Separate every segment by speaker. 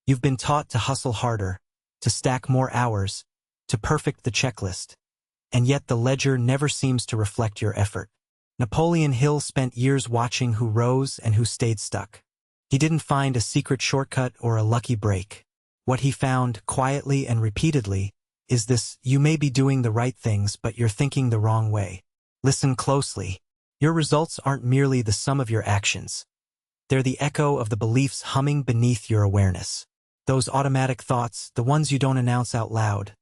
Speaker 1: You've been taught to hustle harder, to stack more hours, to perfect the checklist. And yet the ledger never seems to reflect your effort. Napoleon Hill spent years watching who rose and who stayed stuck. He didn't find a secret shortcut or a lucky break. What he found, quietly and repeatedly, is this: you may be doing the right things, but you're thinking the wrong way. Listen closely. Your results aren't merely the sum of your actions. They're the echo of the beliefs humming beneath your awareness. Those automatic thoughts, the ones you don't announce out loud,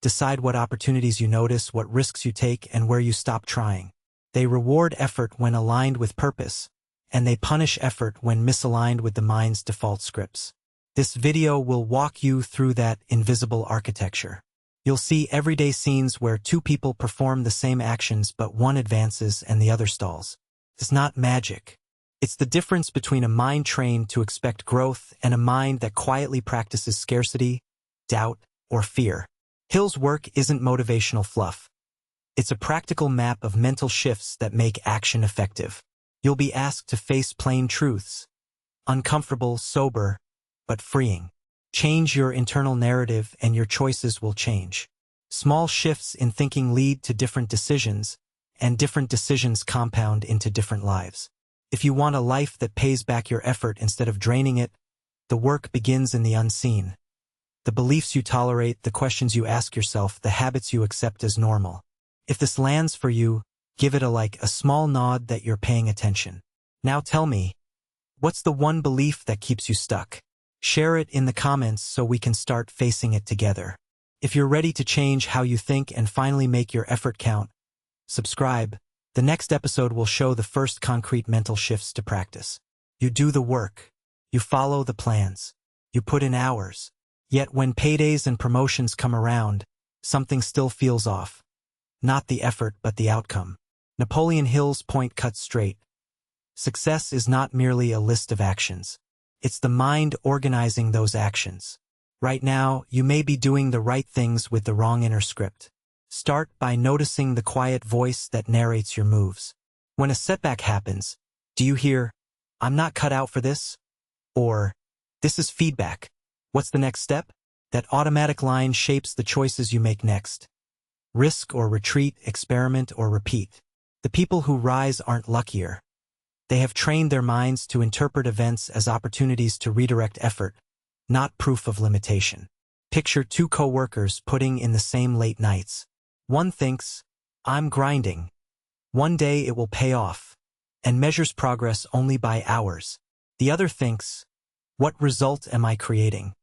Speaker 1: decide what opportunities you notice, what risks you take, and where you stop trying. They reward effort when aligned with purpose, and they punish effort when misaligned with the mind's default scripts. This video will walk you through that invisible architecture. You'll see everyday scenes where two people perform the same actions, but one advances and the other stalls. It's not magic. It's the difference between a mind trained to expect growth and a mind that quietly practices scarcity, doubt, or fear. Hill's work isn't motivational fluff. It's a practical map of mental shifts that make action effective. You'll be asked to face plain truths. Uncomfortable, sober, but freeing. Change your internal narrative and your choices will change. Small shifts in thinking lead to different decisions, and different decisions compound into different lives. If you want a life that pays back your effort instead of draining it, the work begins in the unseen. The beliefs you tolerate, the questions you ask yourself, the habits you accept as normal. If this lands for you, give it a small nod that you're paying attention. Now tell me, what's the one belief that keeps you stuck? Share it in the comments so we can start facing it together. If you're ready to change how you think and finally make your effort count, subscribe. The next episode will show the first concrete mental shifts to practice. You do the work. You follow the plans. You put in hours. Yet when paydays and promotions come around, something still feels off. Not the effort, but the outcome. Napoleon Hill's point cuts straight. Success is not merely a list of actions. It's the mind organizing those actions. Right now, you may be doing the right things with the wrong inner script. Start by noticing the quiet voice that narrates your moves. When a setback happens, do you hear, "I'm not cut out for this"? Or, "This is feedback. What's the next step?" That automatic line shapes the choices you make next. Risk or retreat, experiment or repeat. The people who rise aren't luckier. They have trained their minds to interpret events as opportunities to redirect effort, not proof of limitation. Picture two co-workers putting in the same late nights. One thinks, "I'm grinding. One day it will pay off," and measures progress only by hours. The other thinks, "What result am I creating?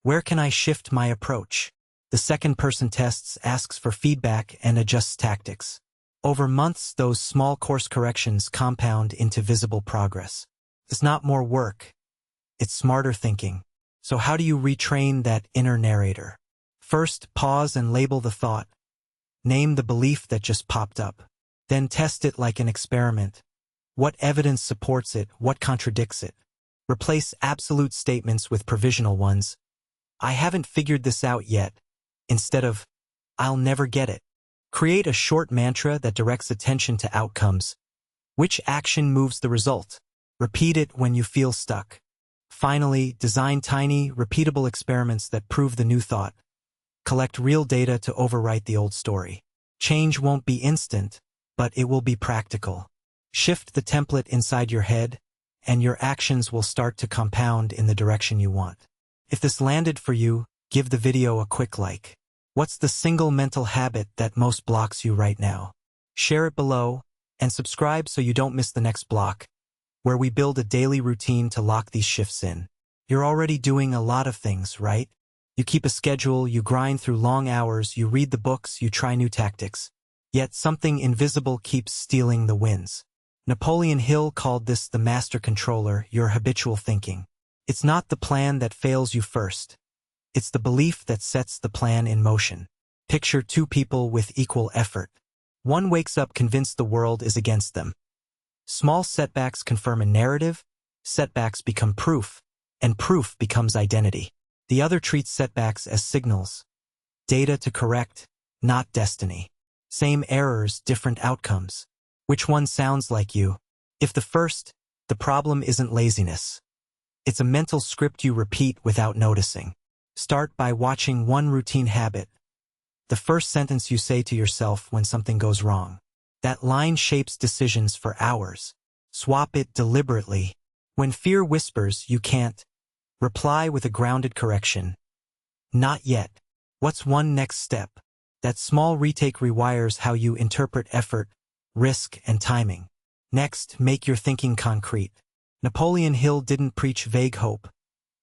Speaker 1: Where can I shift my approach?" The second person tests, asks for feedback, and adjusts tactics. Over months, those small course corrections compound into visible progress. It's not more work. It's smarter thinking. So how do you retrain that inner narrator? First, pause and label the thought. Name the belief that just popped up. Then test it like an experiment. What evidence supports it? What contradicts it? Replace absolute statements with provisional ones. "I haven't figured this out yet," instead of, "I'll never get it." Create a short mantra that directs attention to outcomes. Which action moves the result? Repeat it when you feel stuck. Finally, design tiny, repeatable experiments that prove the new thought. Collect real data to overwrite the old story. Change won't be instant, but it will be practical. Shift the template inside your head, and your actions will start to compound in the direction you want. If this landed for you, give the video a quick like. What's the single mental habit that most blocks you right now? Share it below, and subscribe so you don't miss the next block, where we build a daily routine to lock these shifts in. You're already doing a lot of things, right? You keep a schedule, you grind through long hours, you read the books, you try new tactics. Yet something invisible keeps stealing the wins. Napoleon Hill called this the master controller, your habitual thinking. It's not the plan that fails you first. It's the belief that sets the plan in motion. Picture two people with equal effort. One wakes up convinced the world is against them. Small setbacks confirm a narrative, setbacks become proof, and proof becomes identity. The other treats setbacks as signals. Data to correct, not destiny. Same errors, different outcomes. Which one sounds like you? If the first, the problem isn't laziness. It's a mental script you repeat without noticing. Start by watching one routine habit. The first sentence you say to yourself when something goes wrong. That line shapes decisions for hours. Swap it deliberately. When fear whispers, you can't. Reply with a grounded correction. Not yet. What's one next step? That small retake rewires how you interpret effort, risk, and timing. Next, make your thinking concrete. Napoleon Hill didn't preach vague hope.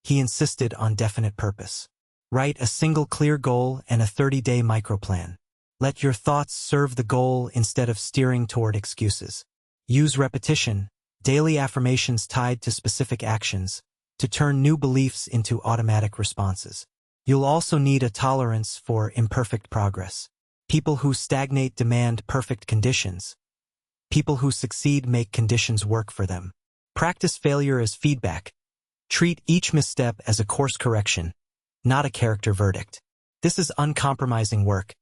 Speaker 1: He insisted on definite purpose. Write a single clear goal and a 30-day microplan. Let your thoughts serve the goal instead of steering toward excuses. Use repetition, daily affirmations tied to specific actions, to turn new beliefs into automatic responses. You'll also need a tolerance for imperfect progress. People who stagnate demand perfect conditions. People who succeed make conditions work for them. Practice failure as feedback. Treat each misstep as a course correction, not a character verdict. This is uncompromising work.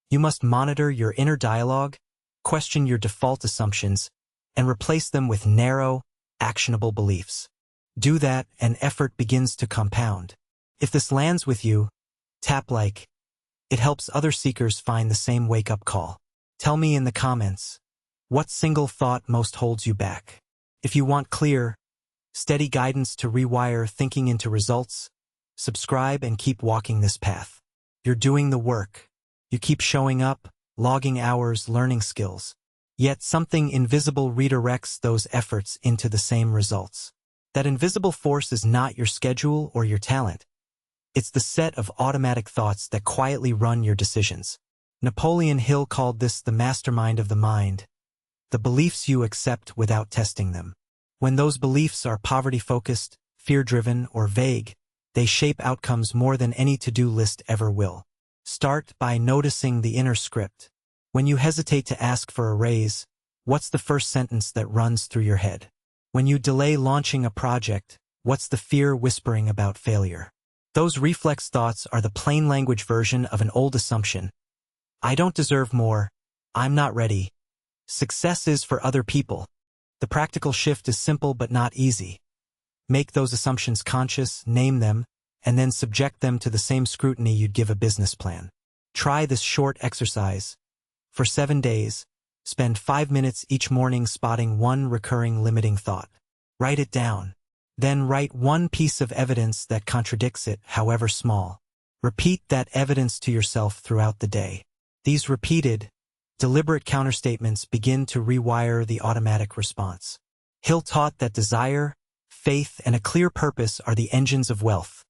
Speaker 1: You must monitor your inner dialogue, question your default assumptions, and replace them with narrow, actionable beliefs. Do that, and effort begins to compound. If this lands with you, tap like. It helps other seekers find the same wake-up call. Tell me in the comments, what single thought most holds you back? If you want clear, steady guidance to rewire thinking into results, subscribe and keep walking this path. You're doing the work. You keep showing up, logging hours, learning skills. Yet something invisible redirects those efforts into the same results. That invisible force is not your schedule or your talent. It's the set of automatic thoughts that quietly run your decisions. Napoleon Hill called this the mastermind of the mind, the beliefs you accept without testing them. When those beliefs are poverty-focused, fear-driven, or vague, they shape outcomes more than any to-do list ever will. Start by noticing the inner script. When you hesitate to ask for a raise, what's the first sentence that runs through your head? When you delay launching a project, what's the fear whispering about failure? Those reflex thoughts are the plain language version of an old assumption. I don't deserve more. I'm not ready. Success is for other people. The practical shift is simple but not easy. Make those assumptions conscious, name them, and then subject them to the same scrutiny you'd give a business plan. Try this short exercise. For 7 days, spend 5 minutes each morning spotting one recurring limiting thought. Write it down. Then write one piece of evidence that contradicts it, however small. Repeat that evidence to yourself throughout the day. These repeated, deliberate counterstatements begin to rewire the automatic response. Hill taught that desire, faith, and a clear purpose are the engines of wealth.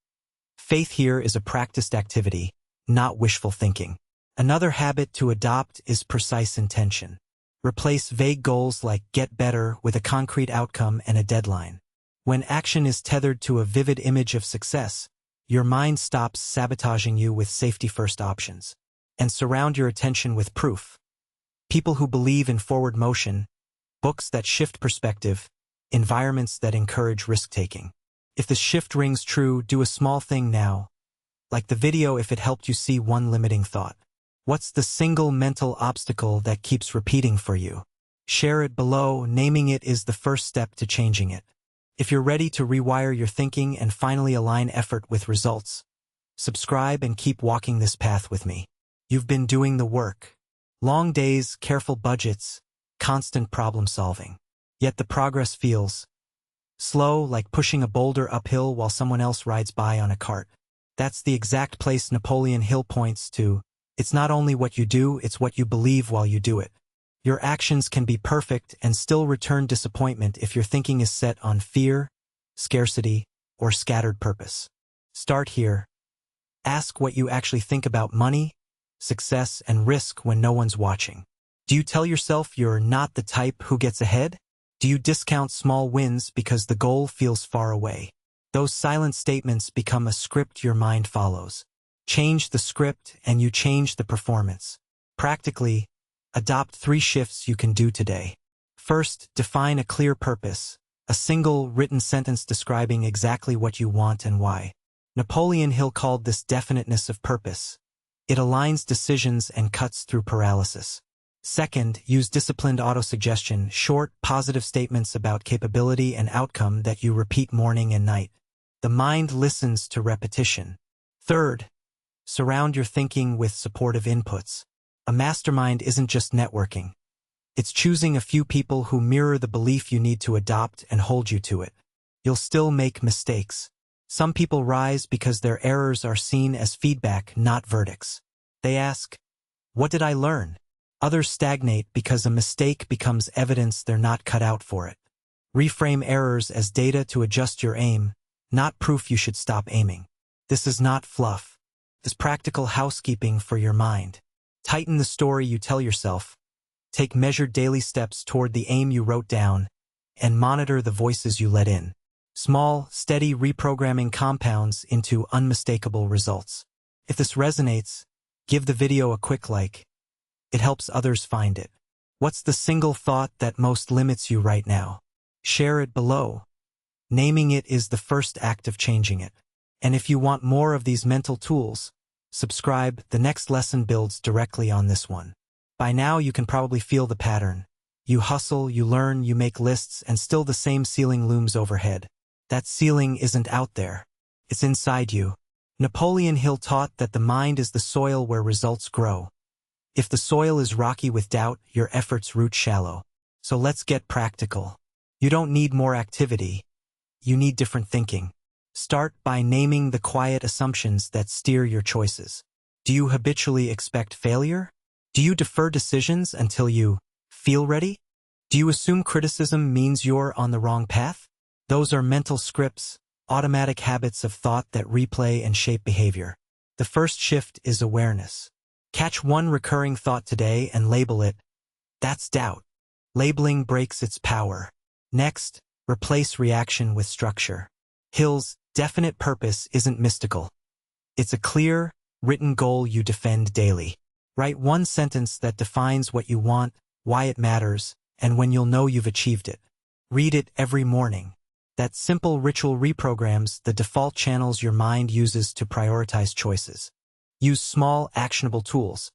Speaker 1: Faith here is a practiced activity, not wishful thinking. Another habit to adopt is precise intention. Replace vague goals like get better with a concrete outcome and a deadline. When action is tethered to a vivid image of success, your mind stops sabotaging you with safety-first options, and surround your attention with proof. People who believe in forward motion, books that shift perspective, environments that encourage risk-taking. If the shift rings true, do a small thing now. Like the video if it helped you see one limiting thought. What's the single mental obstacle that keeps repeating for you? Share it below. Naming it is the first step to changing it. If you're ready to rewire your thinking and finally align effort with results, subscribe and keep walking this path with me. You've been doing the work. Long days, careful budgets, constant problem solving. Yet the progress feels slow, like pushing a boulder uphill while someone else rides by on a cart. That's the exact place Napoleon Hill points to. It's not only what you do, it's what you believe while you do it. Your actions can be perfect and still return disappointment if your thinking is set on fear, scarcity, or scattered purpose. Start here. Ask what you actually think about money, success, and risk when no one's watching. Do you tell yourself you're not the type who gets ahead? Do you discount small wins because the goal feels far away? Those silent statements become a script your mind follows. Change the script and you change the performance. Practically, adopt 3 shifts you can do today. First, define a clear purpose, a single written sentence describing exactly what you want and why. Napoleon Hill called this definiteness of purpose. It aligns decisions and cuts through paralysis. Second, use disciplined autosuggestion, short, positive statements about capability and outcome that you repeat morning and night. The mind listens to repetition. Third, surround your thinking with supportive inputs. A mastermind isn't just networking. It's choosing a few people who mirror the belief you need to adopt and hold you to it. You'll still make mistakes. Some people rise because their errors are seen as feedback, not verdicts. They ask, "What did I learn?" Others stagnate because a mistake becomes evidence they're not cut out for it. Reframe errors as data to adjust your aim, not proof you should stop aiming. This is not fluff. This is practical housekeeping for your mind. Tighten the story you tell yourself. Take measured daily steps toward the aim you wrote down, and monitor the voices you let in. Small, steady reprogramming compounds into unmistakable results. If this resonates, give the video a quick like. It helps others find it. What's the single thought that most limits you right now? Share it below. Naming it is the first act of changing it. And if you want more of these mental tools, subscribe. The next lesson builds directly on this one. By now you can probably feel the pattern. You hustle, you learn, you make lists, and still the same ceiling looms overhead. That ceiling isn't out there. It's inside you. Napoleon Hill taught that the mind is the soil where results grow. If the soil is rocky with doubt, your efforts root shallow. So let's get practical. You don't need more activity. You need different thinking. Start by naming the quiet assumptions that steer your choices. Do you habitually expect failure? Do you defer decisions until you feel ready? Do you assume criticism means you're on the wrong path? Those are mental scripts, automatic habits of thought that replay and shape behavior. The first shift is awareness. Catch one recurring thought today and label it. That's doubt. Labeling breaks its power. Next, replace reaction with structure. Hill's definite purpose isn't mystical. It's a clear, written goal you defend daily. Write one sentence that defines what you want, why it matters, and when you'll know you've achieved it. Read it every morning. That simple ritual reprograms the default channels your mind uses to prioritize choices. Use small, actionable tools.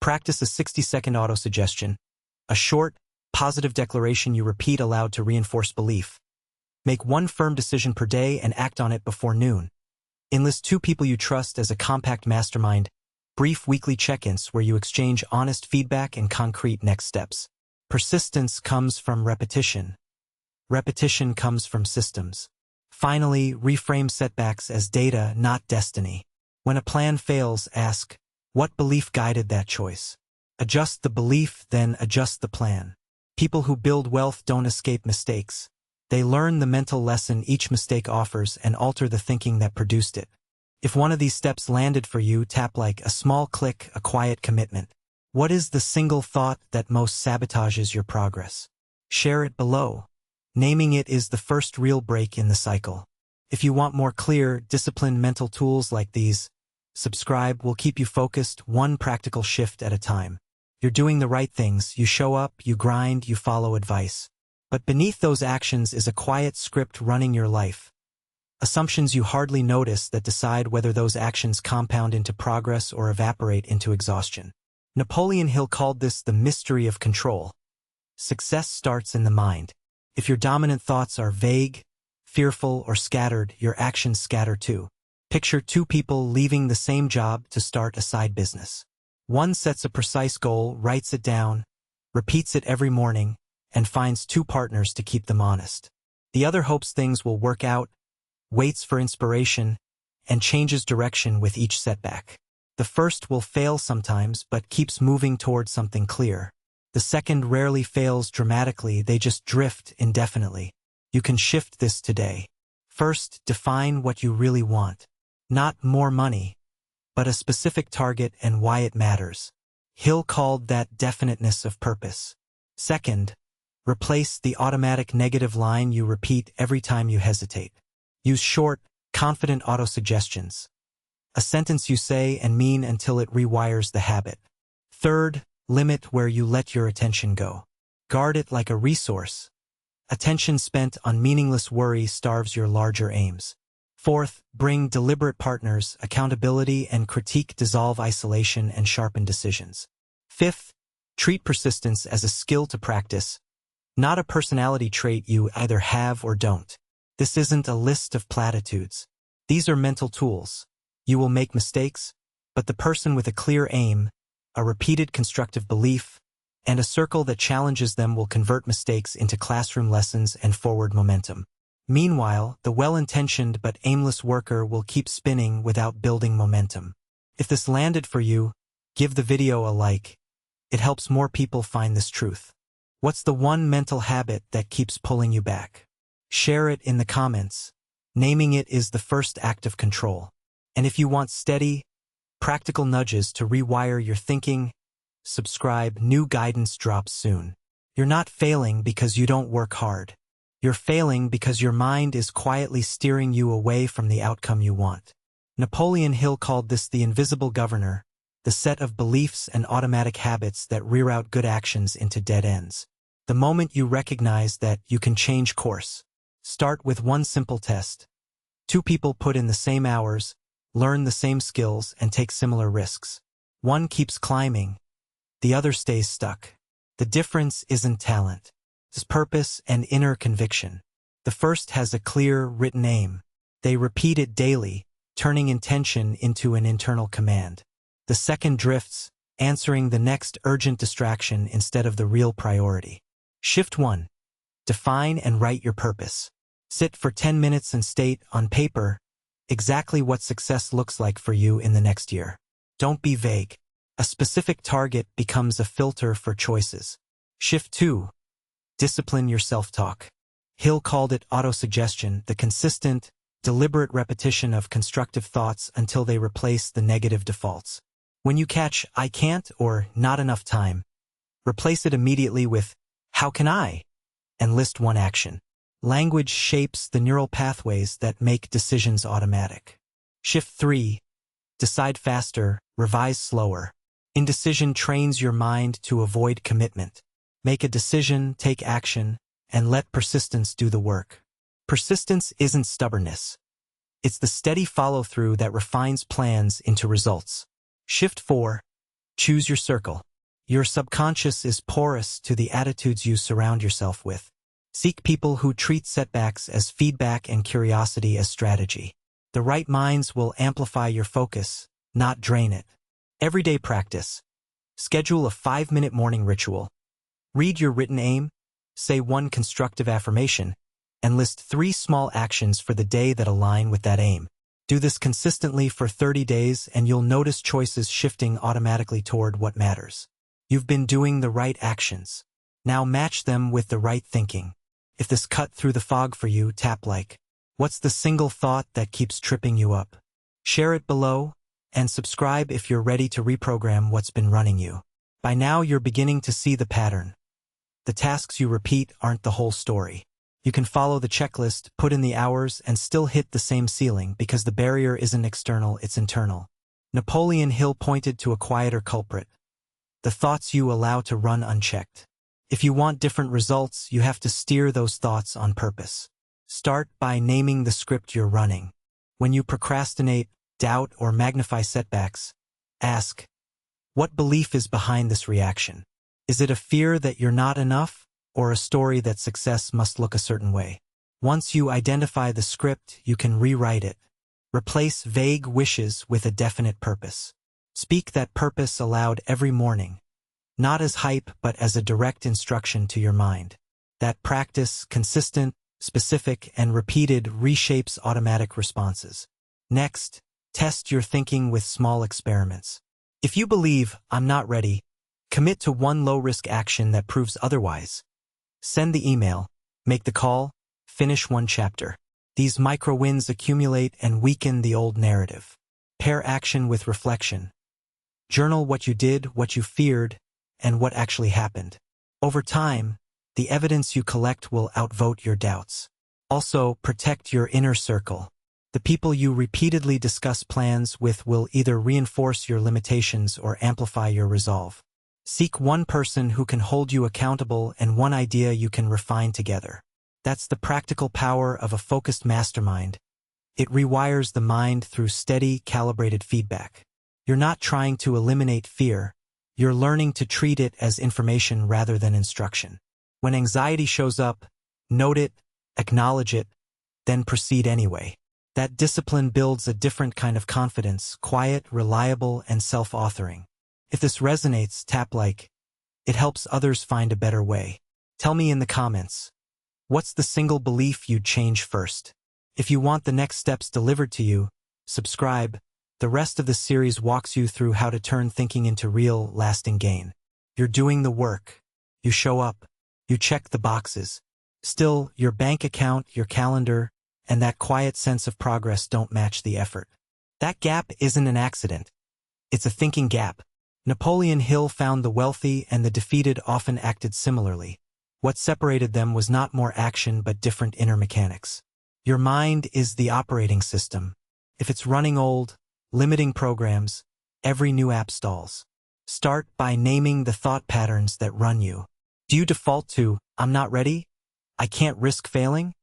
Speaker 1: Practice a 60-second autosuggestion, a short, positive declaration you repeat aloud to reinforce belief. Make one firm decision per day and act on it before noon. Enlist 2 people you trust as a compact mastermind. Brief weekly check-ins where you exchange honest feedback and concrete next steps. Persistence comes from repetition. Repetition comes from systems. Finally, reframe setbacks as data, not destiny. When a plan fails, ask, what belief guided that choice? Adjust the belief, then adjust the plan. People who build wealth don't escape mistakes. They learn the mental lesson each mistake offers and alter the thinking that produced it. If one of these steps landed for you, tap like a small click, a quiet commitment. What is the single thought that most sabotages your progress? Share it below. Naming it is the first real break in the cycle. If you want more clear, disciplined mental tools like these, subscribe. Will keep you focused, one practical shift at a time. You're doing the right things. You show up, you grind, you follow advice. But beneath those actions is a quiet script running your life. Assumptions you hardly notice that decide whether those actions compound into progress or evaporate into exhaustion. Napoleon Hill called this the mystery of control. Success starts in the mind. If your dominant thoughts are vague, fearful, or scattered, your actions scatter too. Picture 2 people leaving the same job to start a side business. One sets a precise goal, writes it down, repeats it every morning, and finds 2 partners to keep them honest. The other hopes things will work out, waits for inspiration, and changes direction with each setback. The first will fail sometimes, but keeps moving towards something clear. The second rarely fails dramatically, they just drift indefinitely. You can shift this today. First, define what you really want. Not more money, but a specific target and why it matters. Hill called that definiteness of purpose. Second, replace the automatic negative line you repeat every time you hesitate. Use short, confident autosuggestions. A sentence you say and mean until it rewires the habit. Third, limit where you let your attention go. Guard it like a resource. Attention spent on meaningless worry starves your larger aims. Fourth, bring deliberate partners, accountability and critique dissolve isolation and sharpen decisions. Fifth, treat persistence as a skill to practice, not a personality trait you either have or don't. This isn't a list of platitudes. These are mental tools. You will make mistakes, but the person with a clear aim, a repeated constructive belief, and a circle that challenges them will convert mistakes into classroom lessons and forward momentum. Meanwhile, the well-intentioned but aimless worker will keep spinning without building momentum. If this landed for you, give the video a like. It helps more people find this truth. What's the one mental habit that keeps pulling you back? Share it in the comments. Naming it is the first act of control. And if you want steady, practical nudges to rewire your thinking, subscribe. New guidance drops soon. You're not failing because you don't work hard. You're failing because your mind is quietly steering you away from the outcome you want. Napoleon Hill called this the invisible governor, the set of beliefs and automatic habits that reroute good actions into dead ends. The moment you recognize that you can change course, start with one simple test. Two people put in the same hours, learn the same skills, and take similar risks. One keeps climbing, the other stays stuck. The difference isn't talent. It's purpose and inner conviction. The first has a clear, written aim. They repeat it daily, turning intention into an internal command. The second drifts, answering the next urgent distraction instead of the real priority. Shift 1. Define and write your purpose. Sit for 10 minutes and state, on paper, exactly what success looks like for you in the next year. Don't be vague. A specific target becomes a filter for choices. Shift 2. Discipline your self-talk. Hill called it autosuggestion, the consistent, deliberate repetition of constructive thoughts until they replace the negative defaults. When you catch "I can't" or "not enough time," replace it immediately with "how can I?" and list one action. Language shapes the neural pathways that make decisions automatic. Shift 3. Decide faster, revise slower. Indecision trains your mind to avoid commitment. Make a decision, take action, and let persistence do the work. Persistence isn't stubbornness. It's the steady follow-through that refines plans into results. Shift 4. Choose your circle. Your subconscious is porous to the attitudes you surround yourself with. Seek people who treat setbacks as feedback and curiosity as strategy. The right minds will amplify your focus, not drain it. Everyday practice. Schedule a 5-minute morning ritual. Read your written aim, say one constructive affirmation, and list 3 small actions for the day that align with that aim. Do this consistently for 30 days and you'll notice choices shifting automatically toward what matters. You've been doing the right actions. Now match them with the right thinking. If this cut through the fog for you, tap like. What's the single thought that keeps tripping you up? Share it below, and subscribe if you're ready to reprogram what's been running you. By now you're beginning to see the pattern. The tasks you repeat aren't the whole story. You can follow the checklist, put in the hours, and still hit the same ceiling because the barrier isn't external, it's internal. Napoleon Hill pointed to a quieter culprit. The thoughts you allow to run unchecked. If you want different results, you have to steer those thoughts on purpose. Start by naming the script you're running. When you procrastinate, doubt, or magnify setbacks, ask, what belief is behind this reaction? Is it a fear that you're not enough, or a story that success must look a certain way? Once you identify the script, you can rewrite it. Replace vague wishes with a definite purpose. Speak that purpose aloud every morning, not as hype but as a direct instruction to your mind. That practice, consistent, specific, and repeated, reshapes automatic responses. Next, test your thinking with small experiments. If you believe, "I'm not ready," commit to one low-risk action that proves otherwise. Send the email, make the call, finish one chapter. These micro-wins accumulate and weaken the old narrative. Pair action with reflection. Journal what you did, what you feared, and what actually happened. Over time, the evidence you collect will outvote your doubts. Also, protect your inner circle. The people you repeatedly discuss plans with will either reinforce your limitations or amplify your resolve. Seek one person who can hold you accountable and one idea you can refine together. That's the practical power of a focused mastermind. It rewires the mind through steady, calibrated feedback. You're not trying to eliminate fear. You're learning to treat it as information rather than instruction. When anxiety shows up, note it, acknowledge it, then proceed anyway. That discipline builds a different kind of confidence, quiet, reliable, and self-authoring. If this resonates, tap like. It helps others find a better way. Tell me in the comments, what's the single belief you'd change first? If you want the next steps delivered to you, subscribe. The rest of the series walks you through how to turn thinking into real, lasting gain. You're doing the work. You show up. You check the boxes. Still, your bank account, your calendar, and that quiet sense of progress don't match the effort. That gap isn't an accident. It's a thinking gap. Napoleon Hill found the wealthy and the defeated often acted similarly. What separated them was not more action but different inner mechanics. Your mind is the operating system. If it's running old, limiting programs, every new app stalls. Start by naming the thought patterns that run you. Do you default to, "I'm not ready," "I can't risk failing,"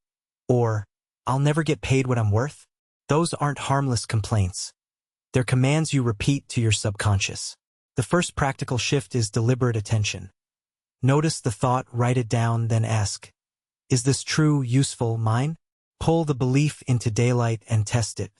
Speaker 1: or "I'll never get paid what I'm worth"? Those aren't harmless complaints. They're commands you repeat to your subconscious. The first practical shift is deliberate attention. Notice the thought, write it down, then ask, is this true, useful, mine? Pull the belief into daylight and test it.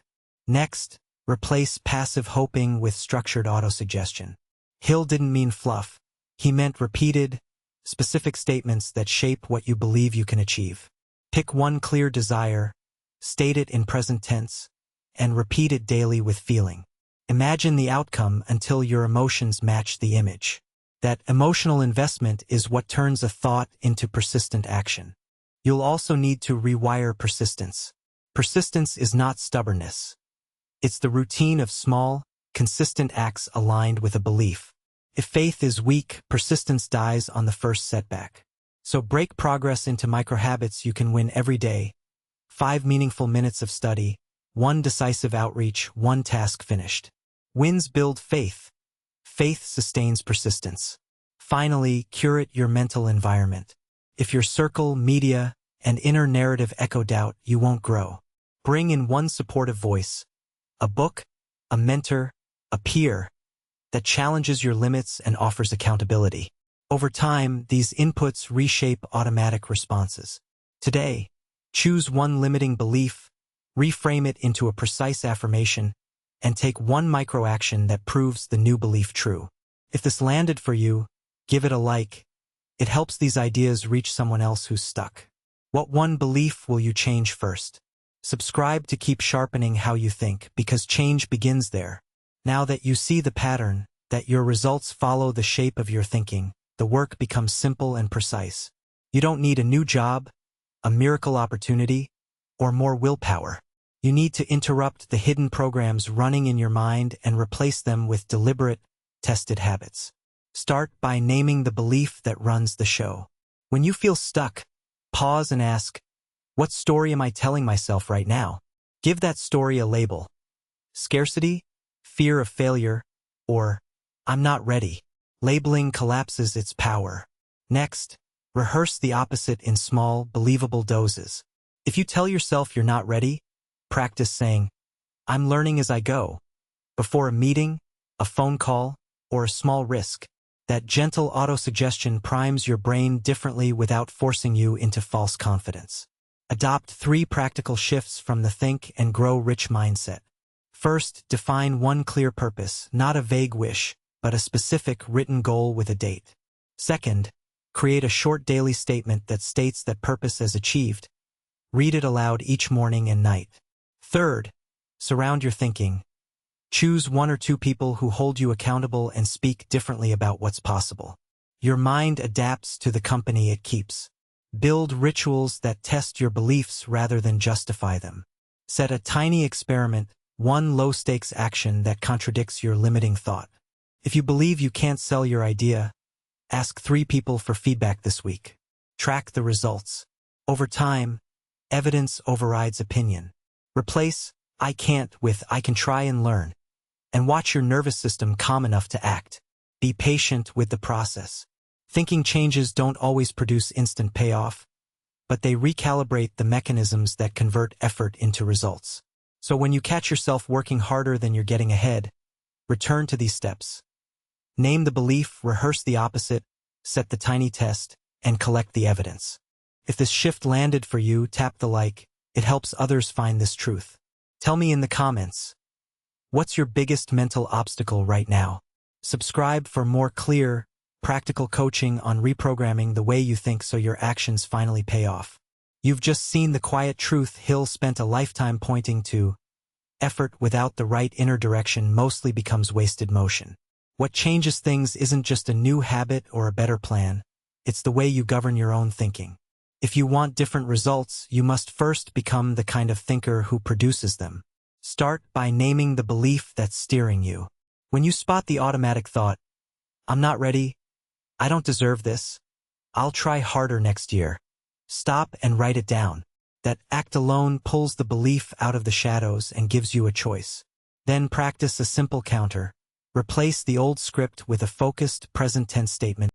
Speaker 1: Next, replace passive hoping with structured autosuggestion. Hill didn't mean fluff. He meant repeated, specific statements that shape what you believe you can achieve. Pick one clear desire, state it in present tense, and repeat it daily with feeling. Imagine the outcome until your emotions match the image. That emotional investment is what turns a thought into persistent action. You'll also need to rewire persistence. Persistence is not stubbornness. It's the routine of small, consistent acts aligned with a belief. If faith is weak, persistence dies on the first setback. So break progress into microhabits you can win every day. 5 meaningful minutes of study, 1 decisive outreach, 1 task finished. Wins build faith. Faith sustains persistence. Finally, curate your mental environment. If your circle, media, and inner narrative echo doubt, you won't grow. Bring in one supportive voice, a book, a mentor, a peer, that challenges your limits and offers accountability. Over time, these inputs reshape automatic responses. Today, choose one limiting belief, reframe it into a precise affirmation, and take one micro-action that proves the new belief true. If this landed for you, give it a like. It helps these ideas reach someone else who's stuck. What one belief will you change first? Subscribe to keep sharpening how you think, because change begins there. Now that you see the pattern, that your results follow the shape of your thinking, the work becomes simple and precise. You don't need a new job, a miracle opportunity, or more willpower. You need to interrupt the hidden programs running in your mind and replace them with deliberate, tested habits. Start by naming the belief that runs the show. When you feel stuck, pause and ask, what story am I telling myself right now? Give that story a label. Scarcity, fear of failure, or I'm not ready. Labeling collapses its power. Next, rehearse the opposite in small, believable doses. If you tell yourself you're not ready, practice saying, I'm learning as I go. Before a meeting, a phone call, or a small risk, that gentle autosuggestion primes your brain differently without forcing you into false confidence. Adopt 3 practical shifts from the think and grow rich mindset. First, define one clear purpose, not a vague wish, but a specific written goal with a date. Second, create a short daily statement that states that purpose is achieved. Read it aloud each morning and night. Third, surround your thinking. Choose 1 or 2 people who hold you accountable and speak differently about what's possible. Your mind adapts to the company it keeps. Build rituals that test your beliefs rather than justify them. Set a tiny experiment, one low-stakes action that contradicts your limiting thought. If you believe you can't sell your idea, ask 3 people for feedback this week. Track the results. Over time, evidence overrides opinion. Replace I can't with I can try and learn. And watch your nervous system calm enough to act. Be patient with the process. Thinking changes don't always produce instant payoff, but they recalibrate the mechanisms that convert effort into results. So when you catch yourself working harder than you're getting ahead, return to these steps. Name the belief, rehearse the opposite, set the tiny test, and collect the evidence. If this shift landed for you, tap the like. It helps others find this truth. Tell me in the comments, what's your biggest mental obstacle right now? Subscribe for more clear, practical coaching on reprogramming the way you think so your actions finally pay off. You've just seen the quiet truth Hill spent a lifetime pointing to. Effort without the right inner direction mostly becomes wasted motion. What changes things isn't just a new habit or a better plan. It's the way you govern your own thinking. If you want different results, you must first become the kind of thinker who produces them. Start by naming the belief that's steering you. When you spot the automatic thought, "I'm not ready, I don't deserve this, I'll try harder next year," stop and write it down. That act alone pulls the belief out of the shadows and gives you a choice. Then practice a simple counter. Replace the old script with a focused present tense statement.